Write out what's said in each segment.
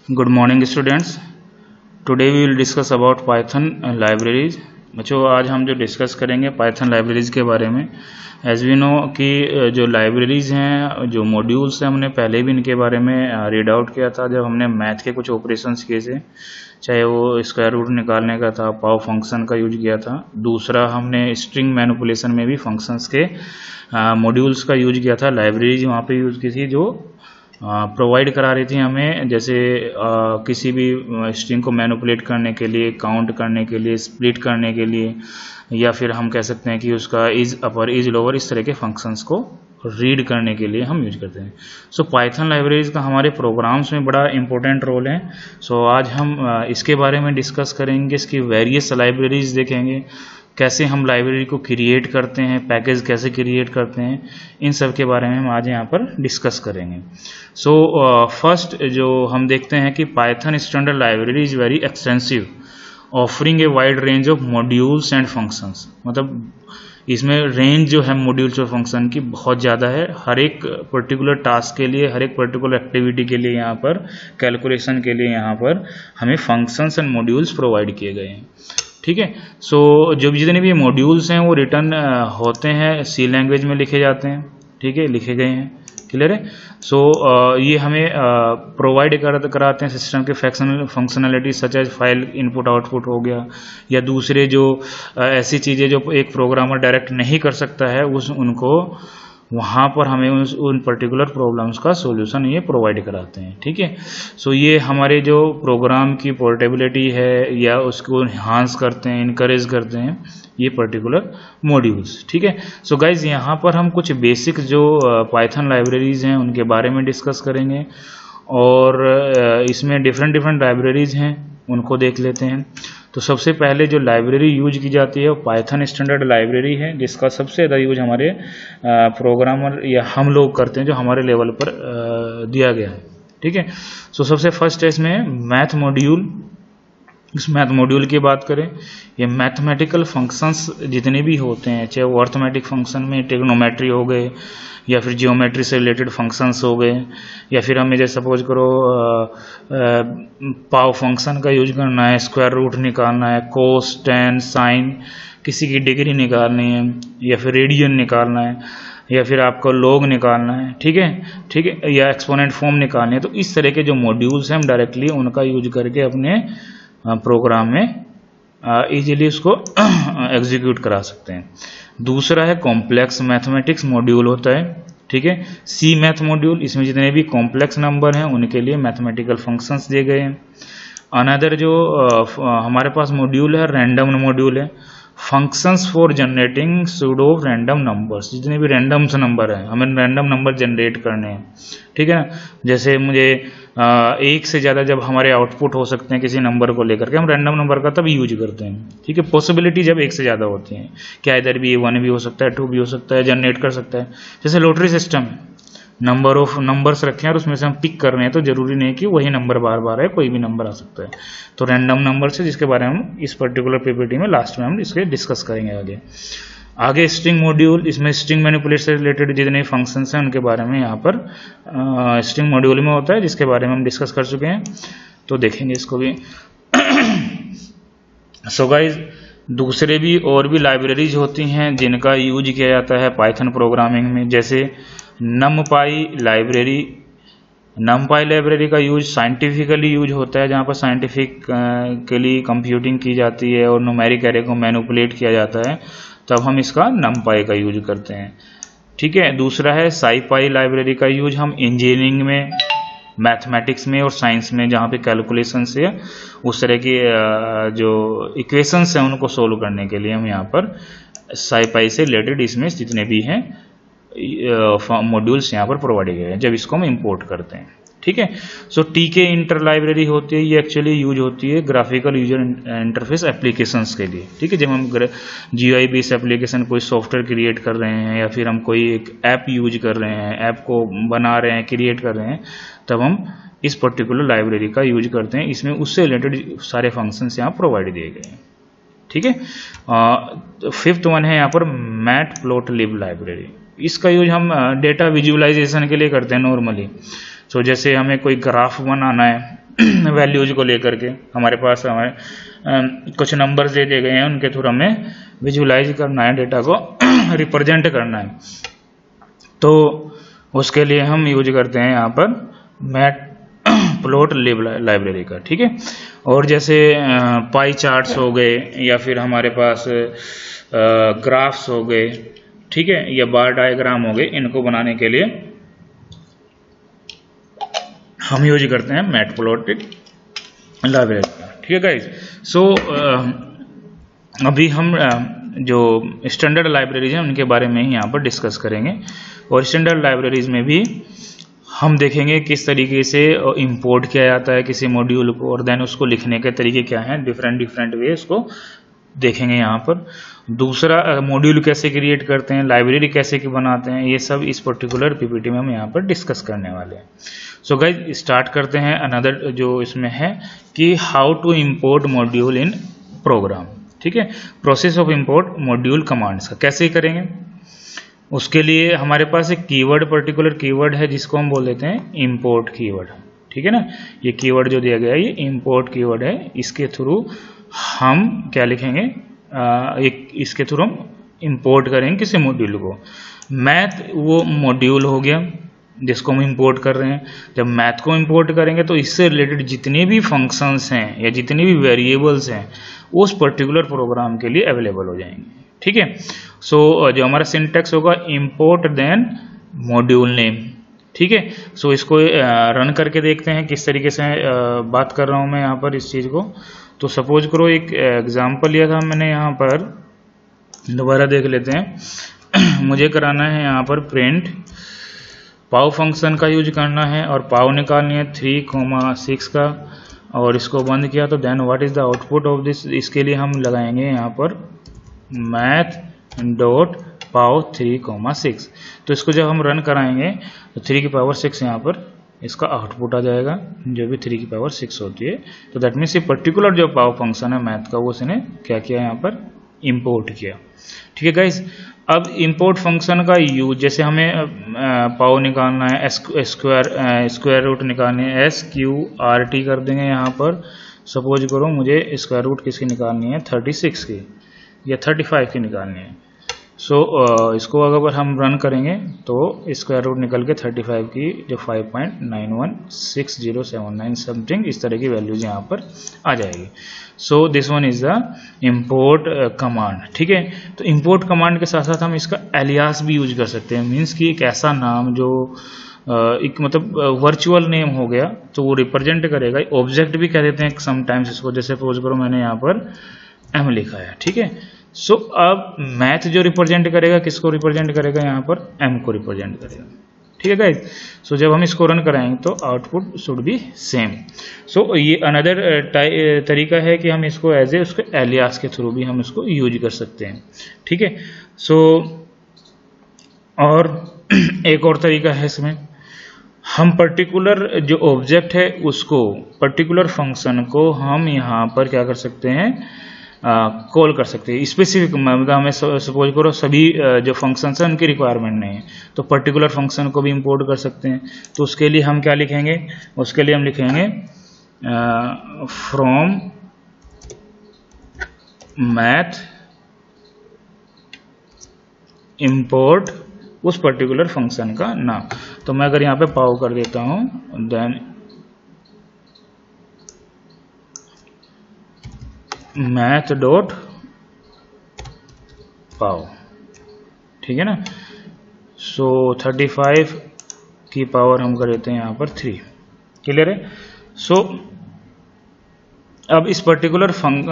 Good morning students. Today we will discuss about Python libraries. बच्चों आज हम जो डिस्कस करेंगे पाइथन लाइब्रेरीज के बारे में। एज वी नो कि जो लाइब्रेरीज हैं, जो मॉड्यूल्स हैं, हमने पहले भी इनके बारे में रीड आउट किया था जब हमने मैथ के कुछ ऑपरेशंस किए थे, चाहे वो स्क्वायर रूट निकालने का था, पाव फंक्शन का यूज किया था। दूसरा हमने स्ट्रिंग मैनिपुलेशन में भी फंक्शंस के मॉड्यूल्स का यूज किया था। लाइब्रेरीज वहाँ पे यूज की थी जो प्रोवाइड करा रही थी हमें, जैसे किसी भी स्ट्रिंग को मैनिपुलेट करने के लिए, काउंट करने के लिए, स्प्लिट करने के लिए, या फिर हम कह सकते हैं कि उसका इज अपर इज लोअर इस तरह के फंक्शंस को रीड करने के लिए हम यूज करते हैं। सो पाइथन लाइब्रेरीज का हमारे प्रोग्राम्स में बड़ा इंपॉर्टेंट रोल है। सो आज हम इसके बारे में डिस्कस करेंगे, इसकी वेरियस लाइब्रेरीज देखेंगे, कैसे हम लाइब्रेरी को क्रिएट करते हैं, पैकेज कैसे क्रिएट करते हैं, इन सब के बारे में हम आज यहाँ पर डिस्कस करेंगे। सो फर्स्ट जो हम देखते हैं कि Python standard library is very extensive, offering a wide range of modules and functions. मतलब इसमें रेंज जो है मॉड्यूल्स और फंक्शन की बहुत ज़्यादा है। हर एक पर्टिकुलर टास्क के लिए, हर एक पर्टिकुलर एक्टिविटी के लिए, यहाँ पर कैलकुलेशन के लिए यहाँ पर हमें फंक्शंस एंड मॉड्यूल्स प्रोवाइड किए गए हैं। ठीक है। सो जो भी जितने भी मॉड्यूल्स हैं वो रिटर्न होते हैं सी लैंग्वेज में लिखे जाते हैं। ठीक है, लिखे गए हैं। क्लियर है। सो ये हमें प्रोवाइड कराते हैं सिस्टम के functionality such as file input output हो गया, या दूसरे जो ऐसी चीज़ें जो एक प्रोग्रामर डायरेक्ट नहीं कर सकता है उनको वहाँ पर हमें उन पर्टिकुलर प्रॉब्लम्स का सॉल्यूशन ये प्रोवाइड कराते हैं। ठीक है। सो ये हमारे जो प्रोग्राम की पोर्टेबिलिटी है या उसको इन्हांस करते हैं, इनकरेज करते हैं ये पर्टिकुलर मॉड्यूल्स। ठीक है। सो गाइज यहाँ पर हम कुछ बेसिक जो पाइथन लाइब्रेरीज हैं उनके बारे में डिस्कस करेंगे, और इसमें डिफरेंट लाइब्रेरीज हैं उनको देख लेते हैं। तो सबसे पहले जो लाइब्रेरी यूज की जाती है वो पाइथन स्टैंडर्ड लाइब्रेरी है, जिसका सबसे ज़्यादा यूज हमारे प्रोग्रामर या हम लोग करते हैं जो हमारे लेवल पर दिया गया है। ठीक है। सो सबसे फर्स्ट है इसमें मैथ मॉड्यूल। इस मैथ मॉड्यूल की बात करें, ये मैथमेटिकल फंक्शंस जितने भी होते हैं, चाहे वो अर्थमेटिक फंक्शन में ट्रिग्नोमेट्री हो गए, या फिर जियोमेट्री से रिलेटेड फंक्शंस हो गए, या फिर हमें जैसे सपोज करो पाव फंक्शन का यूज करना है, स्क्वायर रूट निकालना है, कोस, टेन, साइन, किसी की डिग्री निकालनी है, या फिर रेडियन निकालना है, या फिर आपको लॉग निकालना है। ठीक है। ठीक है, या एक्सपोनेंट फॉर्म निकालनी है। तो इस तरह के जो मॉड्यूल्स हैं हम डायरेक्टली उनका यूज करके अपने प्रोग्राम में इजीली उसको एग्जीक्यूट करा सकते हैं। दूसरा है कॉम्प्लेक्स मैथमेटिक्स मॉड्यूल होता है। ठीक है। सी मैथ मॉड्यूल, इसमें जितने भी कॉम्प्लेक्स नंबर हैं उनके लिए मैथमेटिकल फंक्शंस दिए गए हैं। अनदर जो हमारे पास मॉड्यूल है रैंडम मॉड्यूल है, functions for generating pseudo random numbers. जितने भी रैंडम से नंबर हैं हमें रैंडम नंबर जनरेट करने हैं। ठीक है ना। जैसे मुझे एक से ज़्यादा जब हमारे आउटपुट हो सकते हैं किसी नंबर को लेकर के, हम रैंडम नंबर का तब यूज करते हैं। ठीक है। पॉसिबिलिटी जब एक से ज़्यादा होती है, क्या इधर भी 1 भी हो सकता है, 2 भी हो सकता है, जनरेट कर सकता है। जैसे लॉटरी सिस्टम है, नंबर ऑफ नंबर्स रखे हैं और उसमें से हम पिक कर रहे हैं, तो जरूरी नहीं कि वही नंबर बार बार है, कोई भी नंबर आ सकता है। तो रैंडम नंबर से, जिसके बारे में हम इस पर्टिकुलर पीपीटी में लास्ट में हम इसके डिस्कस करेंगे आगे स्ट्रिंग मॉड्यूल, इसमें स्ट्रिंग मैनिपुलेट से रिलेटेड जितने फंक्शंस हैं उनके बारे में यहाँ पर स्ट्रिंग मॉड्यूल में होता है, जिसके बारे में हम डिस्कस कर चुके हैं, तो देखेंगे इसको भी। सो गाइज दूसरे भी और भी लाइब्रेरीज होती हैं जिनका यूज किया जाता है पाइथन प्रोग्रामिंग में, जैसे नमपाई लाइब्रेरी। नमपाई लाइब्रेरी का यूज साइंटिफिकली यूज होता है, जहाँ पर साइंटिफिकली कंप्यूटिंग की जाती है और न्यूमेरिक एरे को मैनिपुलेट किया जाता है, तब हम इसका नमपाई का यूज करते हैं। ठीक है। दूसरा है साईपाई लाइब्रेरी का यूज हम इंजीनियरिंग में, मैथमेटिक्स में और साइंस में, जहाँ पे कैलकुलेशन से उस तरह की जो इक्वेशंस हैं उनको सोल्व करने के लिए हम यहाँ पर साईपाई से रिलेटेड इसमें जितने भी हैं मॉड्यूल्स यहाँ पर प्रोवाइड गए हैं जब इसको हम इंपोर्ट करते हैं। ठीक है। सो टीके इंटर लाइब्रेरी होती है, ये एक्चुअली यूज होती है ग्राफिकल यूजर इंटरफेस एप्लीकेशंस के लिए। ठीक है। जब हम GUI बेस्ड एप्लीकेशन कोई सॉफ्टवेयर क्रिएट कर रहे हैं, या फिर हम कोई एक ऐप यूज कर रहे हैं, ऐप को बना रहे हैं, क्रिएट कर रहे हैं, तब हम इस पर्टिकुलर लाइब्रेरी का यूज करते हैं। इसमें उससे रिलेटेड सारे फंक्शंस यहाँ प्रोवाइड दिए गए हैं। ठीक है। फिफ्थ वन है यहाँ पर मैटप्लोटलिब लाइब्रेरी। इसका यूज हम डेटा विजुअलाइजेशन के लिए करते हैं नॉर्मली। सो जैसे हमें कोई ग्राफ बनाना है, वैल्यूज को लेकर के हमारे पास हमें कुछ नंबर्स दे दिए गए हैं, उनके थ्रू हमें विजुलाइज करना है, डेटा को रिप्रेजेंट करना है। तो उसके लिए हम यूज करते हैं यहाँ पर मैटप्लॉटलिब लाइब्रेरी का, ठीक है। और जैसे पाई चार्ट्स हो गए या फिर हमारे पास ग्राफ्स हो गए, ठीक है, या बार डायग्राम हो गए, इनको बनाने के लिए हम यूज करते हैं मैटप्लॉटलिब लाइब्रेरी का, ठीक है गाइज। सो अभी हम जो स्टैंडर्ड लाइब्रेरीज हैं उनके बारे में ही यहाँ पर डिस्कस करेंगे। और स्टैंडर्ड लाइब्रेरीज में भी हम देखेंगे किस तरीके से इंपोर्ट किया जाता है किसी मॉड्यूल को, और देन उसको लिखने के तरीके क्या हैं, डिफरेंट वे उसको देखेंगे यहाँ पर। दूसरा, मॉड्यूल कैसे क्रिएट करते हैं, लाइब्रेरी कैसे बनाते हैं, ये सब इस पर्टिकुलर पीपीटी में हम यहाँ पर डिस्कस करने वाले हैं। सो गाइज स्टार्ट करते हैं। अनदर जो इसमें है कि how to import module in program, ठीक है। Process of import module commands का कैसे करेंगे, उसके लिए हमारे पास एक कीवर्ड, पर्टिकुलर कीवर्ड है जिसको हम बोल देते हैं इंपोर्ट कीवर्ड, ठीक है ना। ये कीवर्ड जो दिया गया है ये इंपोर्ट कीवर्ड है। इसके थ्रू हम क्या लिखेंगे, इसके थ्रू हम इंपोर्ट करेंगे किसी मॉड्यूल को। मैथ वो मॉड्यूल हो गया जिसको हम इंपोर्ट कर रहे हैं। जब मैथ को इंपोर्ट करेंगे तो इससे रिलेटेड जितने भी फंक्शंस हैं या जितने भी वेरिएबल्स हैं उस पर्टिकुलर प्रोग्राम के लिए अवेलेबल हो जाएंगे, ठीक है। सो जो हमारा सिंटैक्स होगा इंपोर्ट देन मॉड्यूल नेम, ठीक है। सो इसको रन करके देखते हैं किस तरीके से बात कर रहा हूँ मैं यहाँ पर इस चीज़ को। तो सपोज करो एक एग्जांपल लिया था मैंने, यहाँ पर दोबारा देख लेते हैं। मुझे कराना है यहाँ पर प्रिंट, पाव फंक्शन का यूज करना है और पाव निकालनी है 3,6 का, और इसको बंद किया तो then what is the output of this. इसके लिए हम लगाएंगे यहाँ पर मैथ डॉट पाव 3,6। तो इसको जब हम रन कराएंगे तो 3 की पावर 6 यहाँ पर इसका आउटपुट आ जाएगा, जो भी 3 की पावर 6 होती है। तो दैट मीन्स ये पर्टिकुलर जो पाव फंक्शन है मैथ का वो उसने क्या किया, यहाँ पर इंपोर्ट किया, ठीक है गाइस। अब इंपोर्ट फंक्शन का यूज, जैसे हमें पाव निकालना है, स्क्वायर रूट निकालनी है, SQRT कर देंगे यहाँ पर। सपोज करो मुझे स्क्वायर रूट किसकी निकालनी है, 36 की या 35 की निकालनी है। सो इसको अगर हम रन करेंगे तो स्क्वायर रूट निकल के 35 की जो 5.916079 समथिंग इस तरह की वैल्यूज यहाँ पर आ जाएगी। सो this one is the import command, ठीक है। तो इंपोर्ट कमांड के साथ साथ हम इसका एलियास भी यूज कर सकते हैं। मीन्स कि एक ऐसा नाम जो एक मतलब वर्चुअल नेम हो गया तो वो रिप्रेजेंट करेगा। ऑब्जेक्ट भी कह देते हैं समटाइम्स इसको। जैसे सपोज करो मैंने यहाँ पर M लिखा है, ठीक है। सो अब मैथ जो रिप्रेजेंट करेगा किसको रिप्रेजेंट करेगा, यहाँ पर M को रिप्रेजेंट करेगा, ठीक है गाइस। सो जब हम इसको रन कराएंगे तो आउटपुट शुड बी सेम। सो ये अनदर तरीका है कि हम इसको एज ए उसके एलियास के थ्रू भी हम इसको यूज कर सकते हैं, ठीक है। सो और एक और तरीका है इसमें, हम पर्टिकुलर जो ऑब्जेक्ट है उसको, पर्टिकुलर फंक्शन को हम यहाँ पर क्या कर सकते हैं, कॉल कर सकते हैं। स्पेसिफिक मतलब हमें सपोज करो सभी जो फंक्शंस हैं उनकी रिक्वायरमेंट नहीं है तो पर्टिकुलर फंक्शन को भी इंपोर्ट कर सकते हैं। तो उसके लिए हम क्या लिखेंगे, उसके लिए हम लिखेंगे फ्रॉम मैथ इंपोर्ट उस पर्टिकुलर फंक्शन का नाम। तो मैं अगर यहाँ पे पाव कर देता हूँ देन मैथ डॉट पाव, ठीक है ना। सो 35 की पावर हम कर देते हैं यहाँ पर 3, क्लियर है। सो अब इस पर्टिकुलर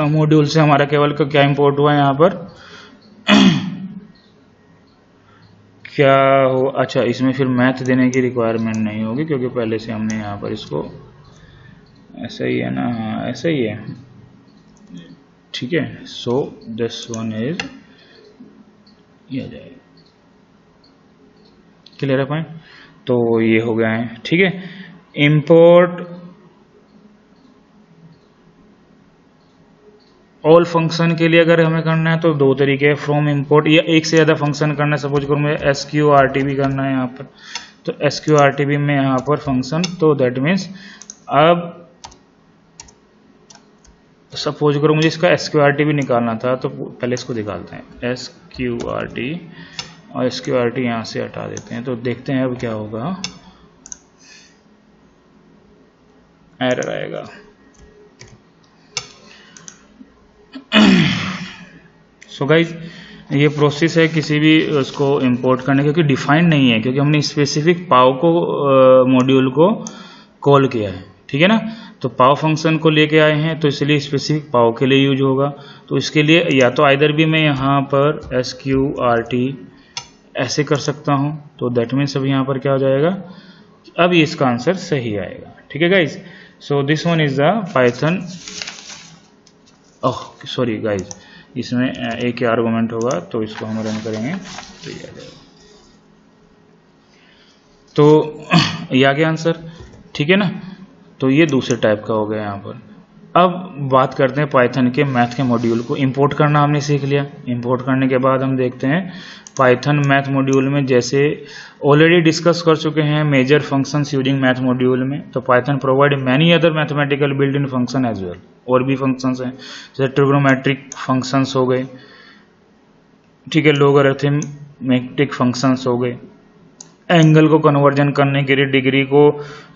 मॉड्यूल से हमारा केवल क्या इंपोर्ट हुआ है यहाँ पर क्या हो, अच्छा इसमें फिर मैथ देने की रिक्वायरमेंट नहीं होगी क्योंकि पहले से हमने यहाँ पर इसको ऐसा ही है ना, हाँ ऐसा ही है, ठीक है। सो दिस वन इज ये आ जाएगा, क्लियर है पॉइंट। तो ये हो गया है, ठीक है। इंपोर्ट ऑल फंक्शन के लिए अगर हमें करना है तो दो तरीके हैं, फ्रॉम इंपोर्ट या एक से ज़्यादा फंक्शन करना है। सपोज करो मुझे SQRT भी करना है यहाँ पर, तो SQRT भी में यहाँ पर फंक्शन, तो दैट मीन्स अब सपोज करो मुझे इसका SQRT भी निकालना था, तो पहले इसको निकालते हैं SQRT, और SQRT यहाँ से हटा देते हैं। तो देखते हैं अब क्या होगा, एरर आएगा। सो गाइज ये प्रोसेस है किसी भी उसको इंपोर्ट करने, क्योंकि डिफाइंड नहीं है, क्योंकि हमने स्पेसिफिक पाव को मॉड्यूल को कॉल किया है, ठीक है ना। तो पाव फंक्शन को लेके आए हैं, तो इसलिए स्पेसिफिक पाव के लिए यूज होगा। तो इसके लिए या तो आइदर भी मैं यहाँ पर SQRT ऐसे कर सकता हूँ, तो दैट मीन्स अब यहाँ पर क्या हो जाएगा, अब इसका आंसर सही आएगा, ठीक है guys. So this one is the Python, oh sorry guys, इसमें एक ही आर्गुमेंट होगा, तो इसको हम रन करेंगे तो ये आ जाएगा। तो ये आ गया आंसर, ठीक है ना। तो ये दूसरे टाइप का हो गया यहाँ पर। अब बात करते हैं पाइथन के मैथ के मॉड्यूल को इंपोर्ट करना हमने सीख लिया। इंपोर्ट करने के बाद हम देखते हैं पाइथन मैथ मॉड्यूल में, जैसे ऑलरेडी डिस्कस कर चुके हैं major functions using math module में, तो Python provide many other mathematical built in function as well. और भी फंक्शंस हैं, जैसे ट्रिग्नोमेट्रिक फंक्शंस हो गए, ठीक है, लोगरिथमिक फंक्शंस हो गए, एंगल को कन्वर्जन करने के लिए डिग्री को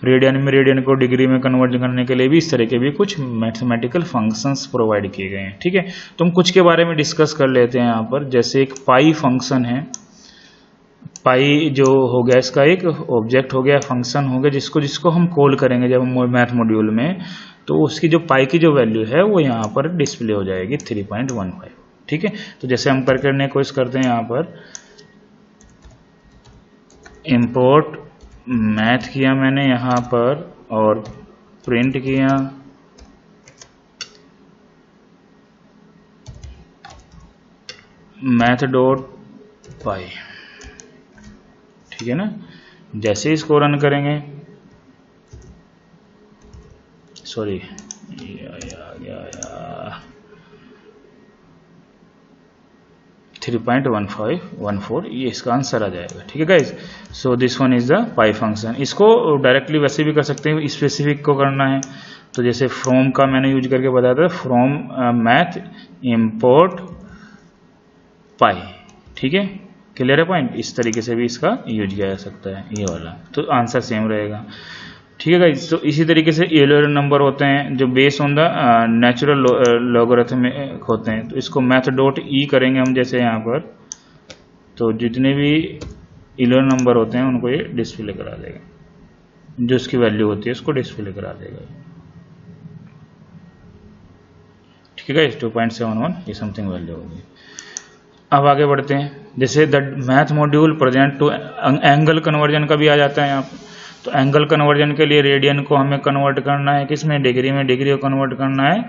रेडियन में, रेडियन को डिग्री में कन्वर्जन करने के लिए भी इस तरह के भी कुछ मैथमेटिकल फंक्शंस प्रोवाइड किए गए हैं, ठीक है। तो हम कुछ के बारे में डिस्कस कर लेते हैं यहाँ पर। जैसे एक पाई फंक्शन है, पाई जो हो गया इसका एक ऑब्जेक्ट हो गया, फंक्शन हो गया, जिसको हम कॉल करेंगे जब हम मैथ मॉड्यूल में, तो उसकी जो पाई की जो वैल्यू है वो यहाँ पर डिस्प्ले हो जाएगी 3.15, ठीक है। तो जैसे हम करने की कोशिश करते हैं, यहाँ पर इंपोर्ट मैथ किया मैंने यहाँ पर और प्रिंट किया मैथ डॉट पाई, ठीक है ना। जैसे इसको रन करेंगे, सॉरी आ गया 3.1514, ये इसका आंसर आ जाएगा, ठीक है guys. So this one is the pi function. इसको डायरेक्टली वैसे भी कर सकते हैं, स्पेसिफिक को करना है तो जैसे फ्रॉम का मैंने यूज करके बताया था, फ्रॉम मैथ इंपोर्ट पाई, ठीक है, क्लियर है पॉइंट। इस तरीके से भी इसका यूज किया जा सकता है, ये वाला, तो आंसर सेम रहेगा, ठीक है गाइज। तो इसी तरीके से एलोर नंबर होते हैं जो base on the natural logarithmic होते हैं, तो इसको मैथ डॉट ई करेंगे हम, जैसे यहाँ पर, तो जितने भी एलोर नंबर होते हैं उनको ये डिस्प्ले करा देगा, जो उसकी वैल्यू होती है उसको डिस्प्ले करा देगा, ठीक है गाइज। 2.71 ये समथिंग वैल्यू होगी। अब आगे बढ़ते हैं, जैसे the math module present two angle conversion का भी आ जाता है यहाँ पर। तो एंगल कन्वर्जन के लिए रेडियन को हमें कन्वर्ट करना है किसमें, डिग्री में, डिग्री को कन्वर्ट करना है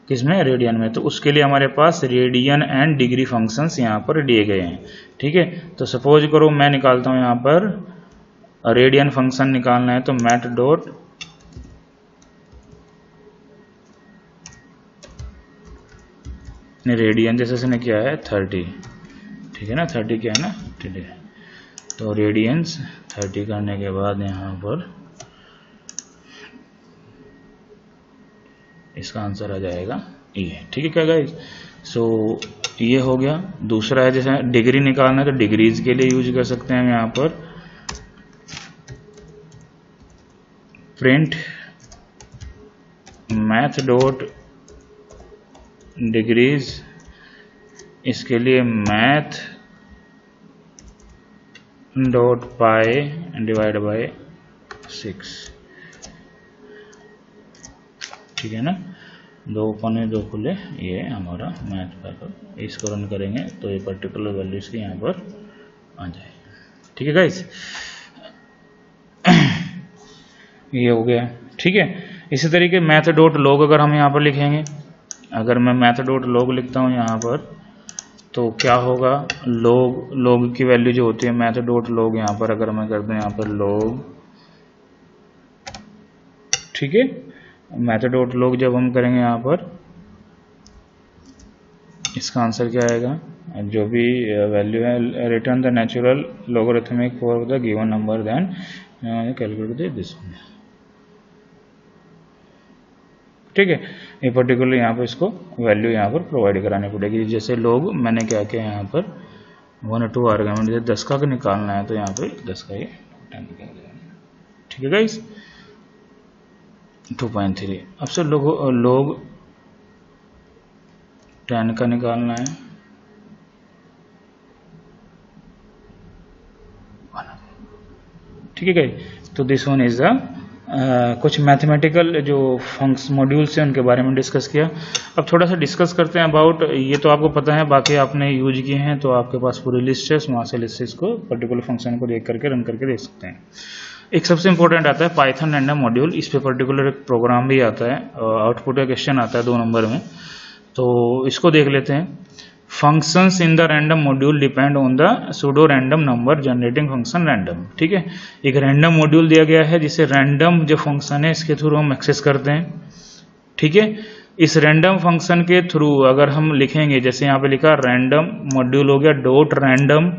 किसमें, रेडियन में। तो उसके लिए हमारे पास रेडियन एंड डिग्री फंक्शंस यहाँ पर दिए गए हैं, ठीक है। तो सपोज करो मैं निकालता हूँ यहाँ पर रेडियन फंक्शन निकालना है, तो मैथ डॉट रेडियन, जैसे इसने किया है 30, ठीक है ना, 30 क्या है ना, ठीक है। तो रेडियंस 30 करने के बाद यहाँ पर इसका आंसर आ जाएगा ये, ठीक है क्या गाइस। सो ये हो गया। दूसरा है जैसे डिग्री निकालना है, तो डिग्रीज के लिए यूज कर सकते हैं हम यहाँ पर प्रिंट मैथ डॉट डिग्रीज, इसके लिए math dot pi divide by 6, ठीक है ना, 2 पने 2 खुले, ये हमारा मैथ पैपर। इसको रन करेंगे तो ये पर्टिकुलर वैल्यू इसकी यहाँ पर आ जाएगी, ठीक है गाइस। ये हो गया, ठीक है। इसी तरीके मैथ डॉट लॉग अगर हम यहाँ पर लिखेंगे, अगर मैं मैथ डॉट लॉग लिखता हूँ यहाँ पर, तो क्या होगा, लॉग की वैल्यू जो होती है मैथ डॉट लॉग, यहाँ पर अगर मैं कर दूं यहाँ पर लॉग, ठीक है, मैथ डॉट लॉग जब हम करेंगे यहाँ पर, इसका आंसर क्या आएगा, जो भी वैल्यू है, return the natural logarithmic for the given number, then calculate this, ठीक है। ये पर्टिकुलर यहाँ पर इसको वैल्यू यहाँ पर प्रोवाइड करानी पड़ेगी। जैसे लोग मैंने क्या किया यहाँ पर 1 और 2 आर्गुमेंट, जैसे 10 का निकालना है तो यहाँ पे 10 का ये 10 निकाल देना। ठीक है गाइस, 2.3। अब से लोग 10 का निकालना है, ठीक है गाइस। तो दिस वन इज द कुछ मैथमेटिकल जो फंक्शन मॉड्यूल्स हैं उनके बारे में डिस्कस किया। अब थोड़ा सा डिस्कस करते हैं अबाउट, ये तो आपको पता है, बाकी आपने यूज किए हैं तो आपके पास पूरी लिस्ट है, वहाँ से लिस्ट से इसको पर्टिकुलर फंक्शन को देख करके रन करके देख सकते हैं। एक सबसे इंपॉर्टेंट आता है पाइथन रैंडम मॉड्यूल। इस पे पर्टिकुलर एक प्रोग्राम भी आता है, आउटपुट का क्वेश्चन आता है 2 नंबर में, तो इसको देख लेते हैं। Functions in the random module depend on the pseudo random number generating function random. ठीक है, एक रैंडम मॉड्यूल दिया गया है जिसे रैंडम जो फंक्शन है इसके थ्रू हम एक्सेस करते हैं। ठीक है, इस रैंडम फंक्शन के थ्रू अगर हम लिखेंगे, जैसे यहाँ पे लिखा रैंडम मॉड्यूल हो गया डॉट रैंडम,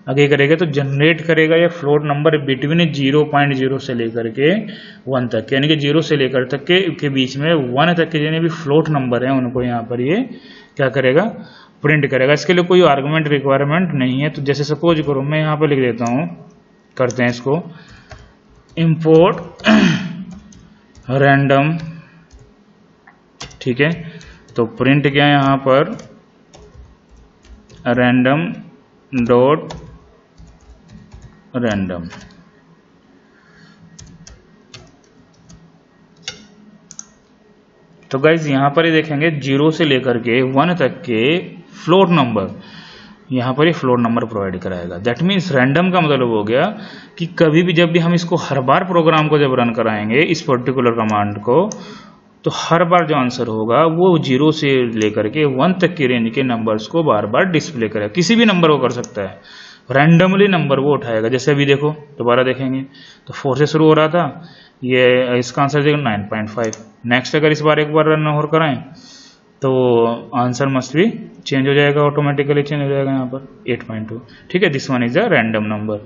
आगे करेगा तो जनरेट करेगा या फ्लोट नंबर बिटवीन 0.0 से लेकर के 1 तक, यानी कि 0 से लेकर तक के बीच में 1 तक के जितने भी फ्लोट नंबर हैं उनको यहाँ पर ये क्या करेगा, प्रिंट करेगा। इसके लिए कोई आर्गुमेंट रिक्वायरमेंट नहीं है। तो जैसे सपोज करो मैं यहाँ पे लिख देता हूँ, करते हैं इसको इंपोर्ट रैंडम। ठीक है, तो प्रिंट क्या है यहाँ पर रैंडम डॉट रैंडम। तो गाइज यहाँ पर ये देखेंगे 0 से लेकर के 1 तक के फ्लोट नंबर, यहाँ पर ये फ्लोट नंबर प्रोवाइड कराएगा। दैट मीन्स रैंडम का मतलब हो गया कि कभी भी जब भी हम इसको हर बार प्रोग्राम को जब रन कराएंगे इस पर्टिकुलर कमांड को, तो हर बार जो आंसर होगा वो 0 से लेकर के 1 तक की रेंज के नंबर्स को बार बार डिस्प्ले करेगा। किसी भी नंबर को कर सकता है, रैंडमली नंबर वो उठाएगा। जैसे अभी देखो दोबारा देखेंगे तो 4 से शुरू हो रहा था, ये इसका आंसर देगा 9.5। नेक्स्ट अगर इस बार एक बार रन और कराएं तो आंसर मस्ट भी चेंज हो जाएगा, ऑटोमेटिकली चेंज हो जाएगा यहाँ पर 8.2। ठीक है, this one is a random number.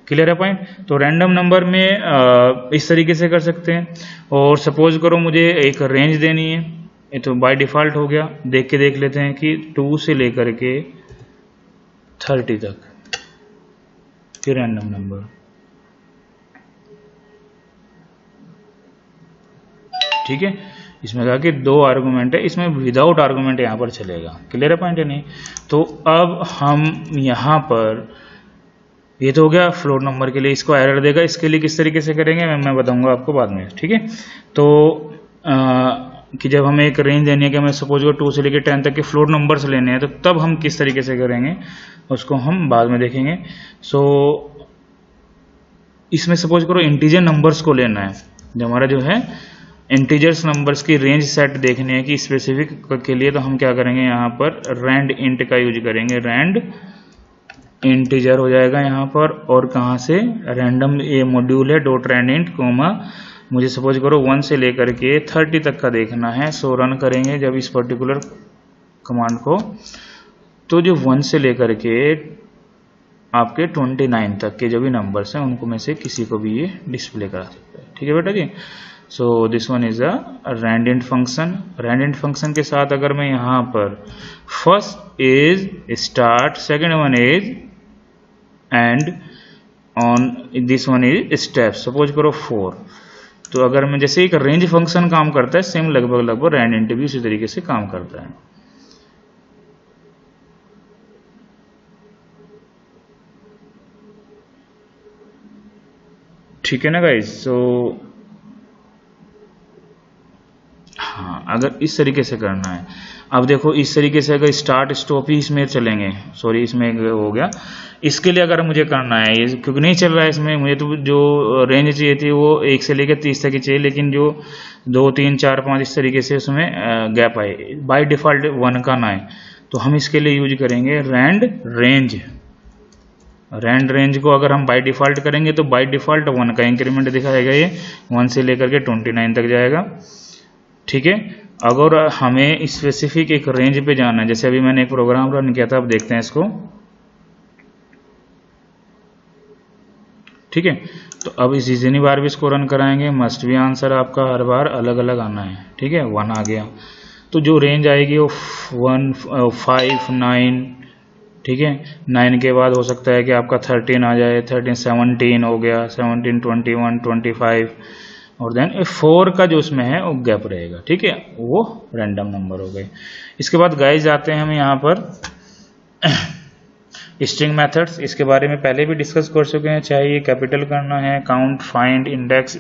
Clear है पॉइंट। तो रैंडम नंबर में इस तरीके से कर सकते हैं। और सपोज करो मुझे एक रेंज देनी है, ये तो बाय डिफॉल्ट हो गया, देख लेते हैं कि 2 से लेकर के 30 तक के रैंडम नंबर। ठीक है, इसमें कहा कि 2 आर्गुमेंट है, इसमें विदाउट आर्गुमेंट यहाँ पर चलेगा। क्लियर है पॉइंट है नहीं। तो अब हम यहाँ पर ये तो हो गया फ्लोट नंबर के लिए, इसको एरर देगा, इसके लिए किस तरीके से करेंगे मैं बताऊंगा आपको बाद में। ठीक है, तो कि जब हमें एक रेंज देनी है कि हमें सपोज को 2 से लेकर 10 तक के फ्लोट नंबर्स लेने हैं, तो तब हम किस तरीके से करेंगे उसको हम बाद में देखेंगे। सो इसमें सपोज करो इंटीजर नंबर्स को लेना है, जो हमारा जो है इंटीजर्स नंबर्स की रेंज सेट देखनी है कि स्पेसिफिक के लिए, तो हम क्या करेंगे यहाँ पर रैंड इंट का यूज करेंगे। रैंड इंटीजर हो जाएगा यहाँ पर, और कहाँ से रैंडम ये मॉड्यूल है डॉट रैंड इंट कोमा, मुझे सपोज करो 1 से लेकर के 30 तक का देखना है। सो रन करेंगे जब इस पर्टिकुलर कमांड को, तो जो 1 से लेकर के आपके 29 तक के जो भी नंबर्स हैं उनको में से किसी को भी ये डिस्प्ले करा सकता है। ठीक है बेटा जी। So this one is a rand int function. Rand int function के साथ अगर मैं यहाँ पर first is start, second one is end, on this one is step, suppose करो 4। तो अगर मैं जैसे एक रेंज फंक्शन काम करता है, सेम लगभग रैंड इंट भी उसी तरीके से काम करता है। ठीक है ना गाइस। सो हाँ, अगर इस तरीके से करना है, अब देखो इस तरीके से अगर स्टार्ट स्टॉप ही इसमें चलेंगे, सॉरी इसमें हो गया, इसके लिए अगर मुझे करना है, क्योंकि नहीं चल रहा है इसमें, मुझे तो जो रेंज चाहिए थी वो 1 से लेकर 30 तक की चाहिए, लेकिन जो 2, 3, 4, 5 इस तरीके से उसमें गैप आए, बाय डिफॉल्ट 1 का ना है, तो हम इसके लिए यूज करेंगे रैंड रेंज। रैंड रेंज को अगर हम बाय डिफॉल्ट करेंगे तो बाय डिफॉल्ट 1 का इंक्रीमेंट दिखाएगा, ये 1 से लेकर के 29 तक जाएगा। ठीक है, अगर हमें स्पेसिफिक एक रेंज पे जाना है, जैसे अभी मैंने एक प्रोग्राम रन किया था, अब देखते हैं इसको। ठीक है, तो अब इस जितनी बार भी इसको रन कराएंगे मस्ट भी आंसर आपका हर बार अलग अलग आना है, ठीक है। 1 आ गया तो जो रेंज आएगी वो 1 5 9, ठीक है। 9 के बाद हो सकता है कि आपका 13 आ जाए, 13 17 हो गया, 17 21 25, और देन 4 का जो उसमें है वो गैप रहेगा, ठीक है, वो रैंडम नंबर हो गए। इसके बाद गाइस जाते हैं हम यहाँ पर स्ट्रिंग मेथड्स। इसके बारे में पहले भी डिस्कस कर चुके हैं, चाहे ये कैपिटल करना है, count, find, index,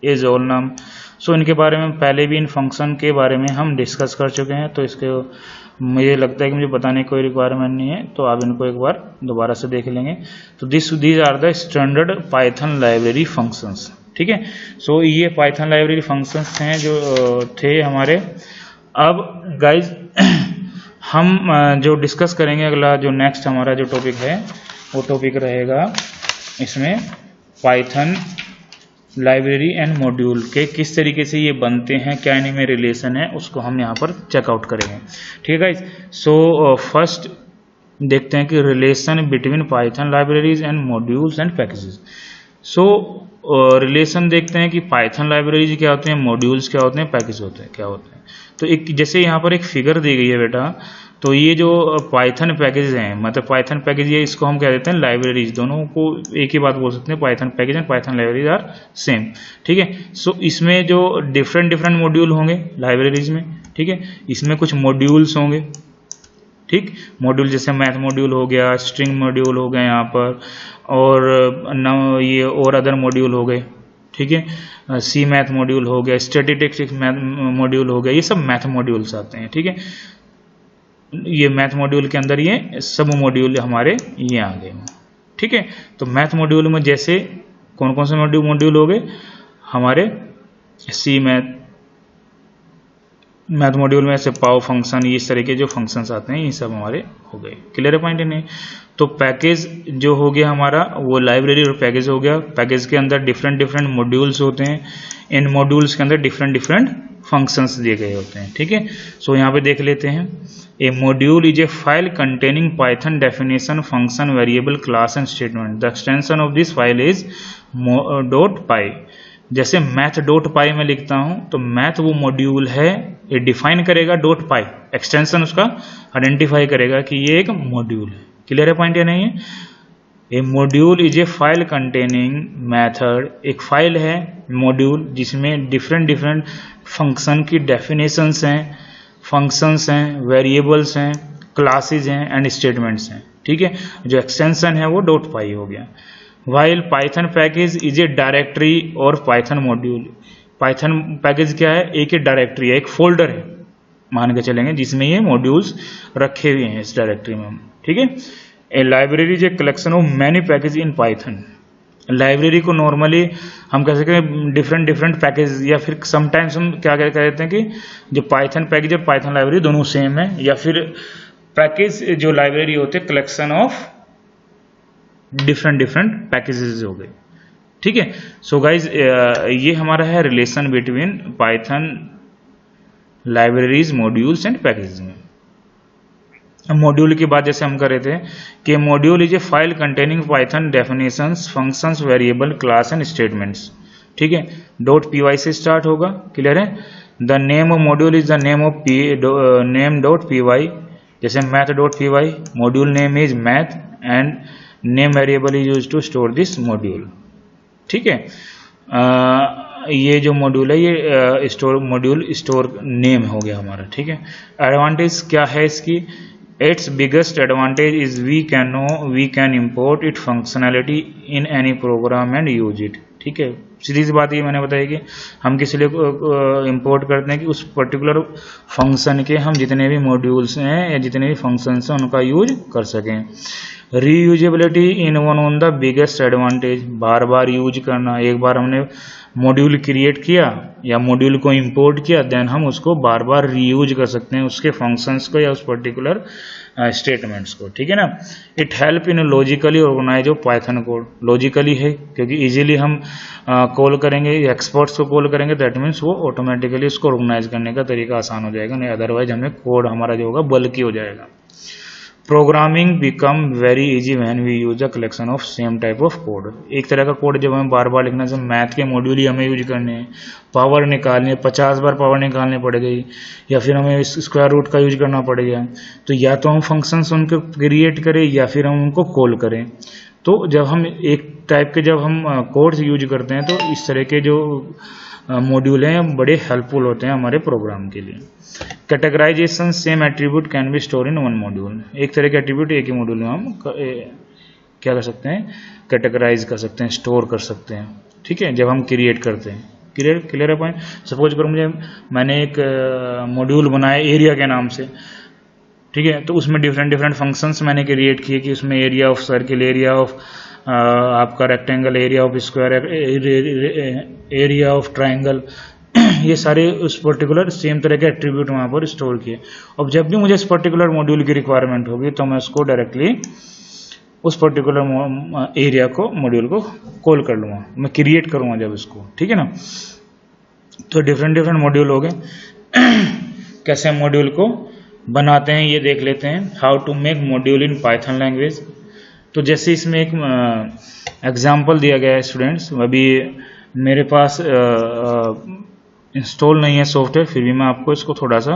is, all, num. So इनके बारे में पहले भी इन फंक्शन के बारे में हम डिस्कस कर चुके हैं, तो इसके मुझे लगता है कि मुझे बताने की कोई रिक्वायरमेंट नहीं है, तो आप इनको एक बार दोबारा से देख लेंगे। तो these are the standard Python library functions, ठीक है। सो ये पाइथन लाइब्रेरी फंक्शंस हैं जो थे हमारे। अब गाइज हम जो डिस्कस करेंगे अगला जो नेक्स्ट हमारा जो टॉपिक है वो टॉपिक रहेगा इसमें पाइथन लाइब्रेरी एंड मॉड्यूल के किस तरीके से ये बनते हैं, क्या इनमें रिलेशन है, उसको हम यहाँ पर चेकआउट करेंगे, ठीक है गाइज। सो फर्स्ट देखते हैं कि relation between Python libraries and modules and packages. So relation देखते हैं कि पाइथन लाइब्रेरीज क्या होते हैं, मॉड्यूल्स क्या होते हैं, पैकेज होते हैं क्या होते हैं। तो एक जैसे यहाँ पर एक फिगर दी गई है बेटा, तो ये जो पाइथन पैकेज हैं, मतलब पाइथन पैकेज ये इसको हम कह देते हैं लाइब्रेरीज, दोनों को एक ही बात बोल सकते हैं, Python package and Python libraries are same, ठीक है। सो इसमें जो डिफरेंट मॉड्यूल होंगे लाइब्रेरीज में, ठीक है, इसमें कुछ मॉड्यूल्स होंगे, ठीक, मॉड्यूल जैसे मैथ मॉड्यूल हो गया, स्ट्रिंग मॉड्यूल हो गया यहाँ पर, और ये और अदर मॉड्यूल हो गए, ठीक है, सी मैथ मॉड्यूल हो गया, स्टैटिस्टिक्स मैथ मॉड्यूल हो गया, ये सब मैथ मॉड्यूल्स आते हैं, ठीक है। ये मैथ मॉड्यूल के अंदर ये सब मॉड्यूल हमारे ये आ गए, ठीक है। तो मैथ मॉड्यूल में जैसे कौन कौन से मॉड्यूल हो गए हमारे, सी मैथ मॉड्यूल में ऐसे पाव फंक्शन, ये इस तरह के जो फंक्शंस आते हैं ये सब हमारे हो गए, क्लियर है पॉइंट नहीं। तो पैकेज जो हो गया हमारा वो लाइब्रेरी और पैकेज हो गया। पैकेज के अंदर डिफरेंट मॉड्यूल्स होते हैं, इन मॉड्यूल्स के अंदर डिफरेंट फंक्शंस दिए गए होते हैं, ठीक है। सो यहाँ पे देख लेते हैं, a module is a file containing Python definition, function, variable, class and statement. The extension of this file is .py। जैसे math.py में लिखता हूं तो मैथ वो मॉड्यूल है, ये डिफाइन करेगा .py, एक्सटेंशन उसका आइडेंटिफाई करेगा कि ये एक मॉड्यूल है, क्लियर है पॉइंट या नहीं है। A module is a file containing method, एक फाइल है मॉड्यूल जिसमें डिफरेंट फंक्शन की डेफिनेशंस हैं, फंक्शंस हैं, वेरिएबल्स हैं, क्लासेज हैं एंड स्टेटमेंट्स हैं, ठीक है। जो एक्सटेंशन है वो .py हो गया। While Python package is a directory और पाइथन मॉड्यूल, पाइथन पैकेज क्या है, एक डायरेक्टरी है, एक फोल्डर है मान के चलेंगे जिसमें ये मॉड्यूल्स रखे हुए हैं इस डायरेक्टरी में, ठीक है। A library is a collection of many package in Python. Library को नॉर्मली हम कह सकते हैं डिफरेंट पैकेज, या फिर समटाइम्स हम क्या कहते हैं कि जो पाइथन पैकेज और पाइथन लाइब्रेरी दोनों सेम है, या फिर पैकेज जो लाइब्रेरी होते हैं कलेक्शन ऑफ डिफरेंट पैकेजेस हो गए, ठीक है। सो गाइज ये हमारा है relation between Python libraries, modules and packages में। मॉड्यूल की बात जैसे हम कर रहे थे कि module is a file containing Python definitions, functions, variable, class and statements, ठीक है। .py से स्टार्ट होगा, क्लियर है। The name of module is the name of name .py, जैसे math.py, module name is math and name variable is used to store this module, ठीक है। ये जो मॉड्यूल है ये मॉड्यूल स्टोर नेम हो गया हमारा, ठीक है। एडवांटेज क्या है इसकी, it's biggest advantage is we can import it functionality in any program and use it, ठीक है। सीधी सी बात ये मैंने बताई कि हम किसी लिए इंपोर्ट करते हैं कि उस पर्टिकुलर फंक्शन के हम जितने भी मॉड्यूल्स हैं या जितने भी फंक्शंस हैं उनका यूज कर सकें। Reusability in one on the biggest advantage, bar bar use करना, एक बार हमने मॉड्यूल क्रिएट किया या मॉड्यूल को इंपोर्ट किया देन हम उसको बार बार रीयूज कर सकते हैं उसके फंक्शंस को या उस पर्टिकुलर स्टेटमेंट्स को, ठीक है ना। It help in logically organize of Python code, logically है क्योंकि इजीली हम कॉल करेंगे, एक्सपर्ट्स को कॉल करेंगे, दैट मीन्स वो ऑटोमेटिकली उसको ऑर्गेनाइज करने का तरीका आसान हो जाएगा, नहीं अदरवाइज हमें कोड हमारा जो होगा बल्कि हो जाएगा। Programming become very easy when we use a collection of same type of code. एक तरह का कोड जब हमें बार बार लिखना है, मैथ के मॉड्यूल ही हमें यूज करने हैं, पावर निकालनी है, 50 बार पावर निकालनी पड़ेगी, या फिर हमें स्क्वायर रूट का यूज करना पड़ेगा। तो या तो हम फंक्शंस उनको क्रिएट करें या फिर हम उनको कॉल करें। तो जब हम एक टाइप के जब हम कोड्स यूज करते हैं तो इस तरह के जो मॉड्यूल हैं बड़े हेल्पफुल होते हैं हमारे प्रोग्राम के लिए। Categorization same attribute can be store in one module. एक तरह के एट्रीब्यूट एक ही मॉड्यूल में हम क्या कर सकते हैं, कैटेगराइज कर सकते हैं, स्टोर कर सकते हैं। ठीक है, जब हम क्रिएट करते हैं। क्लियर है पॉइंट। सपोज करो मैंने एक मॉड्यूल बनाया एरिया के नाम से, ठीक है, तो उसमें डिफरेंट फंक्शंस मैंने क्रिएट किए कि उसमें area of circle, area of आपका rectangle, area of square, area of triangle, ये सारे उस पर्टिकुलर सेम तरह के एट्रीब्यूट वहाँ पर स्टोर किए। अब जब भी मुझे इस पर्टिकुलर मॉड्यूल की रिक्वायरमेंट होगी तो मैं उसको डायरेक्टली उस पर्टिकुलर एरिया को मॉड्यूल को कॉल कर लूँगा, मैं क्रिएट करूँगा जब इसको। ठीक है ना। तो डिफरेंट मॉड्यूल हो गए। कैसे हम मॉड्यूल को बनाते हैं ये देख लेते हैं। How to make module in Python language. तो जैसे इसमें एक एग्जाम्पल दिया गया है स्टूडेंट्स, अभी मेरे पास इंस्टॉल नहीं है सॉफ्टवेयर, फिर भी मैं आपको इसको थोड़ा सा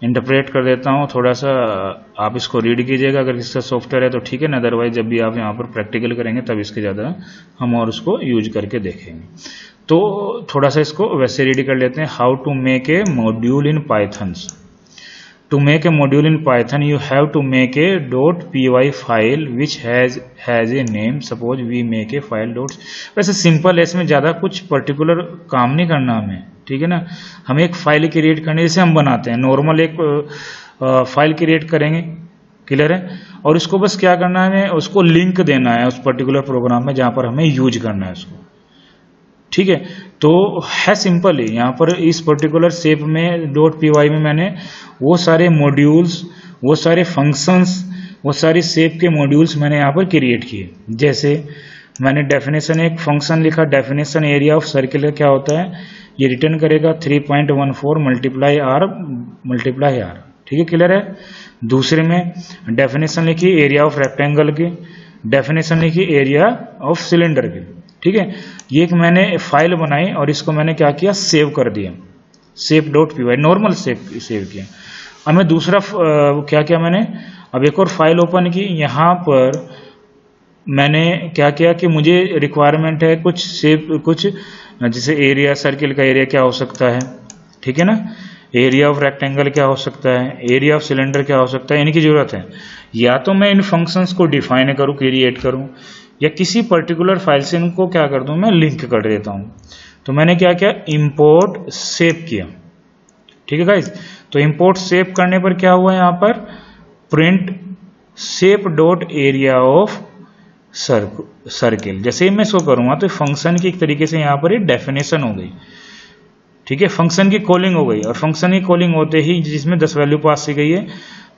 इंटरप्रेट कर देता हूँ, थोड़ा सा आप इसको रीड कीजिएगा अगर इसका सॉफ्टवेयर है तो ठीक है ना, अदरवाइज जब भी आप यहाँ पर प्रैक्टिकल करेंगे तब इसके ज़्यादा हम और उसको यूज करके देखेंगे। तो थोड़ा सा इसको वैसे रीड कर लेते हैं। How to make a module in Pythons. To make a module in Python, you have to make a .py file which has a name. Suppose we make a file . वैसे सिंपल है, इसमें ज़्यादा कुछ particular काम नहीं करना हमें। ठीक है ना, हमें एक फाइल क्रिएट करने जैसे हम बनाते हैं नॉर्मल एक फाइल क्रिएट करेंगे। क्लियर है। और उसको बस क्या करना है, हमें उसको लिंक देना है उस पर्टिकुलर प्रोग्राम में जहाँ पर हमें यूज करना है उसको। ठीक है, तो है सिंपल ही। यहाँ पर इस पर्टिकुलर शेप में .py में मैंने वो सारे मॉड्यूल्स, वो सारे फंक्शंस, वो सारी शेप के मॉड्यूल्स मैंने यहाँ पर क्रिएट किए। जैसे मैंने डेफिनेशन एक फंक्शन लिखा, डेफिनेशन एरिया ऑफ सर्किल क्या होता है, ये रिटर्न करेगा 3.14 मल्टीप्लाई आर। ठीक है, क्लियर है। दूसरे में डेफिनेशन लिखी एरिया ऑफ रेक्टेंगल की, डेफिनेशन लिखी एरिया ऑफ सिलेंडर की। ठीक है, ये एक मैंने फाइल बनाई और इसको मैंने क्या किया, सेव कर दिया, सेव .py नॉर्मल सेव किया। अब मैं दूसरा क्या किया मैंने, अब एक और फाइल ओपन की। यहाँ पर मैंने क्या किया कि मुझे रिक्वायरमेंट है कुछ सेव, कुछ जैसे एरिया सर्किल का एरिया क्या हो सकता है, ठीक है ना, एरिया ऑफ रेक्टेंगल क्या हो सकता है, एरिया ऑफ सिलेंडर क्या हो सकता है, इनकी जरूरत है। या तो मैं इन फंक्शंस को डिफाइन करूँ, क्रिएट करूँ, या किसी पर्टिकुलर फाइल से इनको क्या कर दूं, मैं लिंक कर देता हूं। तो मैंने क्या किया, इंपोर्ट सेव किया। ठीक है गाइज, तो इंपोर्ट सेव करने पर क्या हुआ, यहाँ पर print shape dot area of circle. जैसे ही मैं इसको करूंगा तो फंक्शन की एक तरीके से यहाँ पर ये डेफिनेशन हो गई। ठीक है, फंक्शन की कॉलिंग हो गई, और फंक्शन की कॉलिंग होते ही जिसमें 10 वैल्यू पास की गई है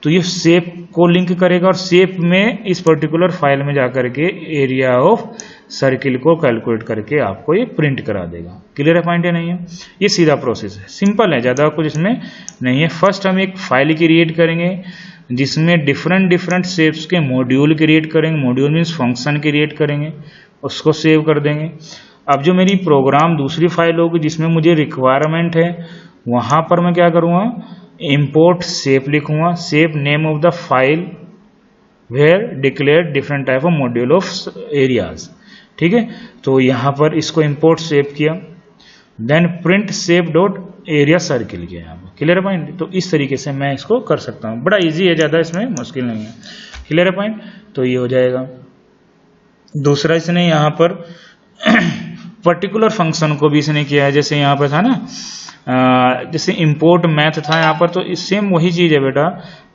तो ये शेप को लिंक करेगा और शेप में इस पर्टिकुलर फाइल में जाकर के एरिया ऑफ सर्किल को कैलकुलेट करके आपको ये प्रिंट करा देगा। क्लियर है पॉइंट है नहीं है, ये सीधा प्रोसेस है, सिंपल है, ज़्यादा कुछ इसमें नहीं है। फर्स्ट हम एक फाइल क्रिएट करेंगे जिसमें डिफरेंट शेप्स के मॉड्यूल क्रिएट करेंगे, मॉड्यूल मीन्स फंक्शन क्रिएट करेंगे, उसको सेव कर देंगे। अब जो मेरी प्रोग्राम दूसरी फाइल होगी जिसमें मुझे रिक्वायरमेंट है, वहाँ पर मैं क्या करूँगा, इंपोर्ट शेप लिखूंगा, shape name of the file where declare different type of module of areas. ठीक है, तो यहाँ पर इसको इंपोर्ट शेप किया, then print shape dot area circle किया यहाँ पर। क्लियर है पॉइंट। तो इस तरीके से मैं इसको कर सकता हूँ, बड़ा इजी है, ज़्यादा इसमें मुश्किल नहीं है। क्लियर है पॉइंट। तो ये हो जाएगा। दूसरा इसने यहाँ पर पर्टिकुलर फंक्शन को भी इसने किया है, जैसे यहाँ पर था ना, जैसे इंपोर्ट मैथ था यहाँ पर, तो सेम वही चीज़ है बेटा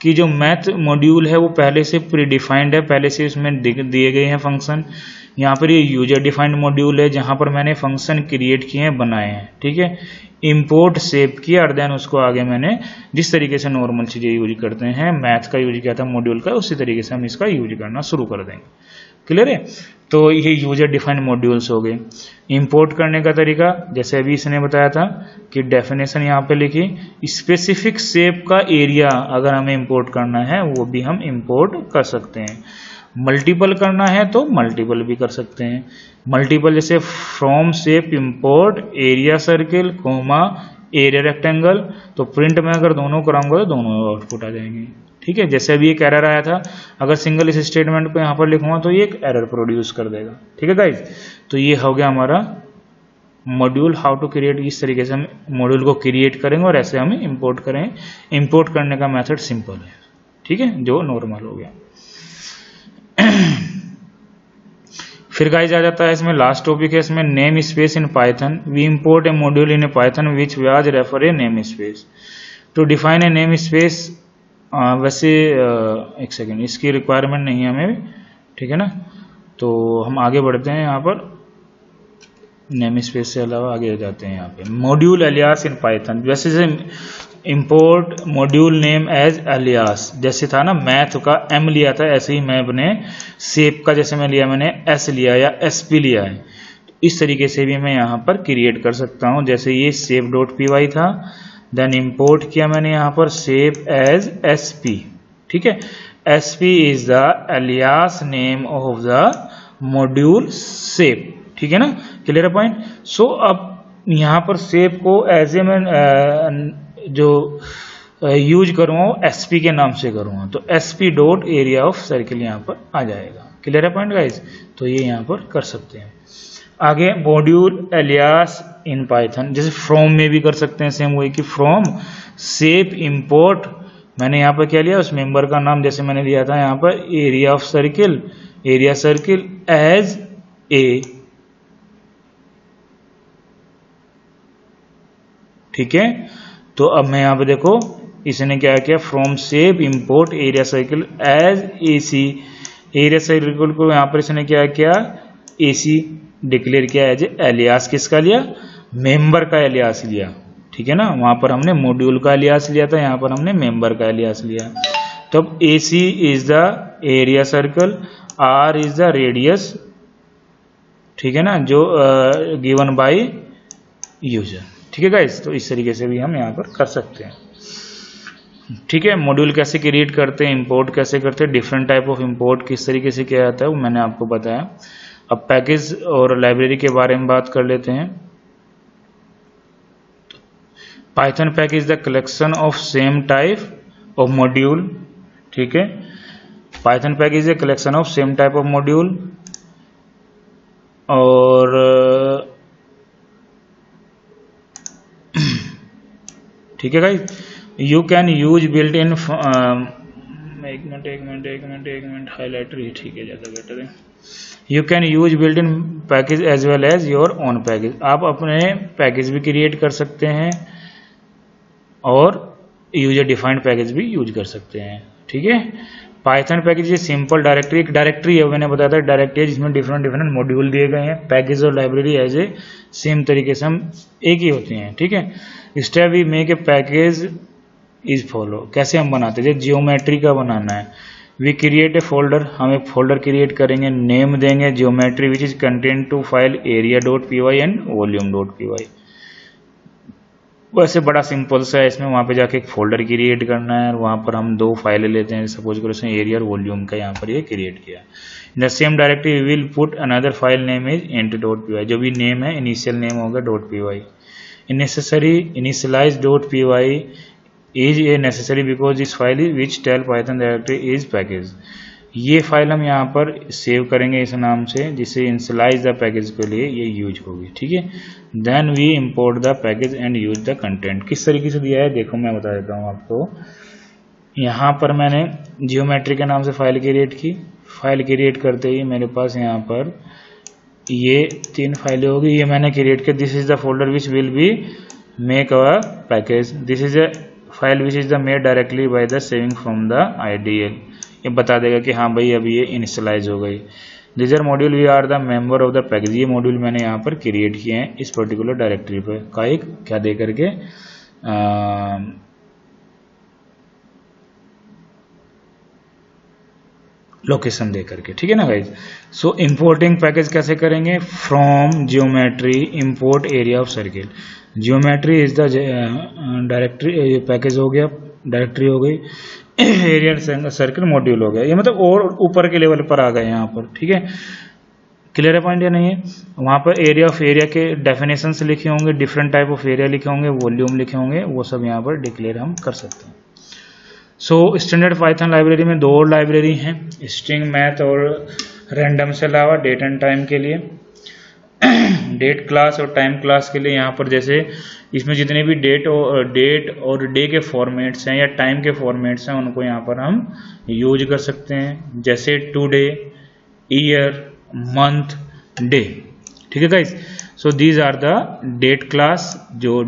कि जो मैथ मॉड्यूल है वो पहले से प्रीडिफाइंड है, पहले से इसमें दिए गए हैं फंक्शन। यहाँ पर ये यूजर डिफाइंड मॉड्यूल है जहाँ पर मैंने फंक्शन क्रिएट किए हैं, बनाए हैं। ठीक है, इंपोर्ट सेव किया और देन उसको आगे मैंने जिस तरीके से नॉर्मल चीज़ें यूज करते हैं, मैथ का यूज किया था मॉड्यूल का, उसी तरीके से हम इसका यूज करना शुरू कर देंगे। क्लियर है। तो ये यूजर डिफाइंड मॉड्यूल्स हो गए। इंपोर्ट करने का तरीका जैसे अभी इसने बताया था कि डेफिनेशन यहाँ पे लिखी, स्पेसिफिक शेप का एरिया अगर हमें इंपोर्ट करना है वो भी हम इंपोर्ट कर सकते हैं। मल्टीपल करना है तो मल्टीपल भी कर सकते हैं। मल्टीपल जैसे from shape import area circle comma area rectangle, तो प्रिंट में अगर दोनों कराऊंगा तो दोनों आउटपुट आ जाएंगे। ठीक है, जैसे अभी एक एरर आया था, अगर सिंगल इस स्टेटमेंट को यहाँ पर लिखूंगा तो ये एक एरर प्रोड्यूस कर देगा। ठीक है गाइज, तो ये हो गया हमारा मॉड्यूल हाउ टू क्रिएट। इस तरीके से हम मॉड्यूल को क्रिएट करेंगे और ऐसे हम इंपोर्ट करेंगे। इंपोर्ट करने का मेथड सिंपल है, ठीक है, जो नॉर्मल हो गया। फिर गाइज आ जाता है इसमें लास्ट टॉपिक है इसमें name space in Python. We import a module in a Python which was refer a name space to define a name space. वैसे एक सेकेंड, इसकी रिक्वायरमेंट नहीं है हमें, ठीक है ना, तो हम आगे बढ़ते हैं। यहाँ पर नेम स्पेस से अलावा आगे जाते हैं। यहाँ पे मॉड्यूल एलियास इन पाइथन, वैसे से import module name as alias, जैसे था ना मैथ का एम लिया था, ऐसे ही मैं अपने शेप का जैसे मैं लिया, मैंने एस लिया या एस पी लिया है, तो इस तरीके से भी मैं यहाँ पर क्रिएट कर सकता हूँ। जैसे ये शेप डॉट पी वाई था, देन इंपोर्ट किया मैंने यहाँ पर शेप एज एस पी। ठीक है, S P is the alias name of the module shape. ठीक है ना, क्लियर पॉइंट। सो अब यहाँ पर शेप को एज ए मैं जो यूज करूँगा एस पी के नाम से करूँगा, तो S P dot area of circle यहाँ पर आ जाएगा। क्लियर है पॉइंट गाइज, तो ये यहाँ पर कर सकते हैं। आगे मॉड्यूल एलियास इन पाइथन, जैसे फ्रॉम में भी कर सकते हैं सेम वही कि फ्रॉम शेप इंपोर्ट, मैंने यहाँ पर क्या लिया उस मेंबर का नाम, जैसे मैंने लिया था यहाँ पर area of circle, area circle as A. ठीक है, तो अब मैं यहाँ पे देखो इसने क्या किया, from shape import area circle as A C. Area circle को यहाँ पर इसने क्या किया, ए सी डिक्लेयर किया एज एलियास। किसका लिया, मेंबर का एलियास लिया। ठीक है ना, वहां पर हमने मॉड्यूल का एलियास लिया था, यहाँ पर हमने मेंबर का एलियास लिया। तो अब A C is the area circle, R is the radius, ठीक है ना, जो गिवन बाय यूजर। ठीक है गाइस, तो इस तरीके से भी हम यहाँ पर कर सकते हैं। ठीक है, मॉड्यूल कैसे क्रिएट करते हैं, इंपोर्ट कैसे करते हैं, डिफरेंट टाइप ऑफ इंपोर्ट किस तरीके से किया जाता है वो मैंने आपको बताया। अब पैकेज और लाइब्रेरी के बारे में बात कर लेते हैं। Python package the collection of same type of module. ठीक है, Python package the collection of same type of module, और ठीक है guys, you can use built in एक मिनट हाईलाइटर ही ठीक है, ज़्यादा बेटर है। You can use built in package as well as your own package. आप अपने पैकेज भी क्रिएट कर सकते हैं और यूजर डिफाइंड पैकेज भी यूज कर सकते हैं। ठीक है, पाइथन पैकेज ये सिंपल डायरेक्टरी, एक डायरेक्टरी है, मैंने बताया था डायरेक्टरी जिसमें डिफरेंट डिफरेंट मॉड्यूल दिए गए हैं। पैकेज और लाइब्रेरी एज ए सेम तरीके से हम एक ही होते हैं। ठीक है, step we make a package is follow, कैसे हम बनाते हैं, जियोमेट्री का बनाना है। वी क्रिएट ए फोल्डर, हम एक फोल्डर क्रिएट करेंगे, नेम देंगे geometry which is content to file area dot P Y and volume dot P Y. वैसे बड़ा सिंपल सा है, इसमें वहाँ पे जाके एक फोल्डर क्रिएट करना है और वहाँ पर हम दो फाइलें लेते हैं, सपोज करो इसमें एरिया और वॉल्यूम का यहाँ पर ये क्रिएट किया। In the same directory we will put another file name is int dot P Y, जो भी नेम है इनिशियल नेम होगा dot P Y. necessary initialize dot py is a necessary because this file is which tell python directory is package। ये file हम यहाँ पर save करेंगे इस नाम से, जिसे इनिशियलाइज द पैकेज के लिए ये यूज होगी। ठीक है, then we import the package and use the content. किस तरीके से दिया है देखो, मैं बता देता हूँ आपको। यहाँ पर मैंने जियोमेट्री के नाम से फाइल क्रिएट की, फाइल क्रिएट करते ही मेरे पास यहाँ पर ये 3 फाइलें होगी, ये मैंने क्रिएट किया। This is the folder which will be make our package, this is a file which is the made directly by the saving from the IDL. ये बता देगा कि हाँ भाई अभी ये इनिशियलाइज हो गई। This are module we are the member of the package, ये मॉड्यूल मैंने यहाँ पर क्रिएट किए हैं इस पर्टिकुलर डायरेक्टरी पर का एक क्या दे करके लोकेशन दे करके, ठीक है ना गाइज। सो इंपोर्टिंग पैकेज कैसे करेंगे, from geometry import area of circle. Geometry is the directory package हो गया, डायरेक्टरी हो गई, एरिया सर्किल मॉड्यूल हो गया, ये मतलब और ऊपर के लेवल पर आ गए यहाँ पर, ठीक है। क्लियर है पॉइंट या नहीं है। वहाँ पर एरिया ऑफ एरिया के डेफिनेशन लिखे होंगे, डिफरेंट टाइप ऑफ एरिया लिखे होंगे, वॉल्यूम लिखे होंगे, वो सब यहाँ पर डिक्लेयर हम कर सकते हैं। सो स्टैंडर्ड पाइथन लाइब्रेरी में 2 और लाइब्रेरी हैं, स्ट्रिंग मैथ और रैंडम से अलावा डेट एंड टाइम के लिए। डेट क्लास और टाइम क्लास के लिए यहाँ पर जैसे इसमें जितने भी डेट और डे के फॉर्मेट्स हैं या टाइम के फॉर्मेट्स हैं उनको यहाँ पर हम यूज कर सकते हैं, जैसे टुडे, ईयर, मंथ, डे, ठीक है guys. So these are the date class, जो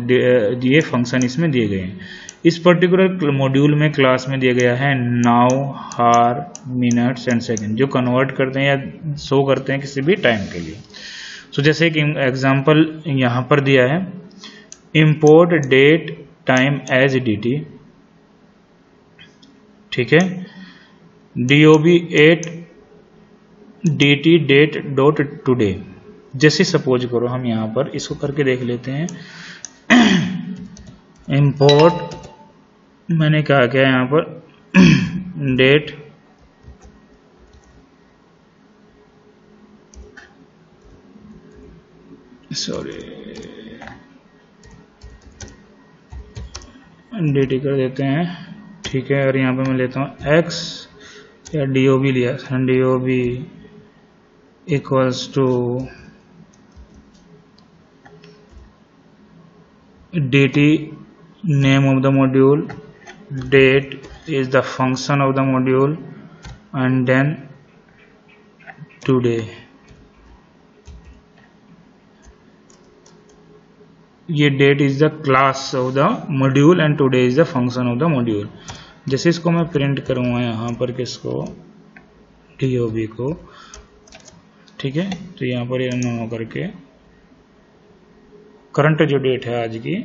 ये फंक्शन इसमें दिए गए हैं। इस पर्टिकुलर मॉड्यूल में क्लास में दिया गया है नाउ, हार, मिनट्स एंड सेकंड, जो कन्वर्ट करते हैं या शो करते हैं किसी भी टाइम के लिए। सो जैसे एक एग्जांपल यहाँ पर दिया है, import date time as dt, ठीक है, DOB 8 dt date dot today. जैसे सपोज करो हम यहाँ पर इसको करके देख लेते हैं। इंपोर्ट मैंने कहा क्या यहाँ पर डेट dt कर देते हैं, ठीक है। और यहाँ पे मैं लेता हूँ x या DOB लिया, DOB equals to dt name of the module, date is the function of the module, and then today। ये date is the class of the module and today is the function of the module। जैसे इसको मैं print करूँगा यहाँ पर किसको, DOB को, ठीक है। तो यहाँ पर ये रन हो करके करंट जो डेट है आज की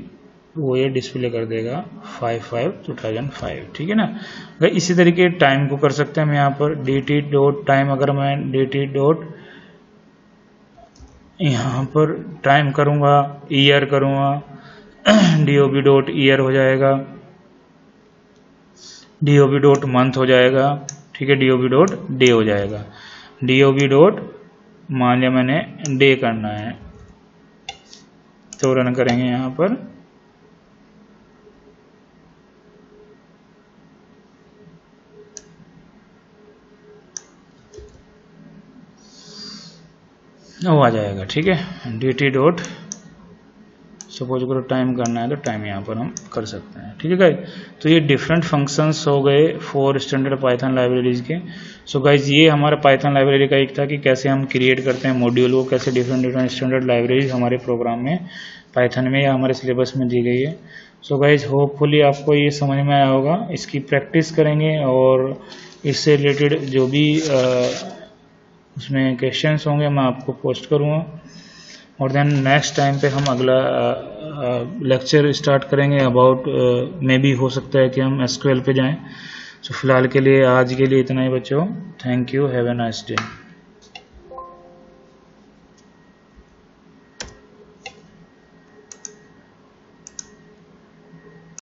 वो ये डिस्प्ले कर देगा 5/5/2005, ठीक है ना। इसी तरीके टाइम को कर सकते हैं हम यहाँ पर dt डॉट टाइम, अगर मैं dt डॉट यहाँ पर टाइम करूँगा, ईयर करूँगा, DOB डॉट ईयर हो जाएगा, DOB डॉट मंथ हो जाएगा, ठीक है, DOB डॉट डे हो जाएगा। DOB डॉट मान लिया मैंने डे करना है तो रन करेंगे यहाँ पर, वो आ जाएगा, ठीक है। dt डॉट सपोज करो टाइम करना है तो टाइम यहाँ पर हम कर सकते हैं, ठीक है गाइज। तो ये डिफरेंट फंक्शंस हो गए 4 स्टैंडर्ड पाइथन लाइब्रेरीज के। सो गाइज ये हमारा पाइथन लाइब्रेरी का एक था कि कैसे हम क्रिएट करते हैं मॉड्यूल को, कैसे डिफरेंट स्टैंडर्ड लाइब्रेरीज हमारे प्रोग्राम में पाइथन में या हमारे सिलेबस में दी गई है। सो गाइज होपफुली आपको ये समझ में आया होगा। इसकी प्रैक्टिस करेंगे और इससे रिलेटेड जो भी उसमें क्वेश्चंस होंगे मैं आपको पोस्ट करूँगा, और देन नेक्स्ट टाइम पे हम अगला लेक्चर स्टार्ट करेंगे अबाउट मे बी हो सकता है कि हम SQL पे जाएं। सो फिलहाल के लिए आज के लिए इतना ही बच्चों, thank you, have a nice day.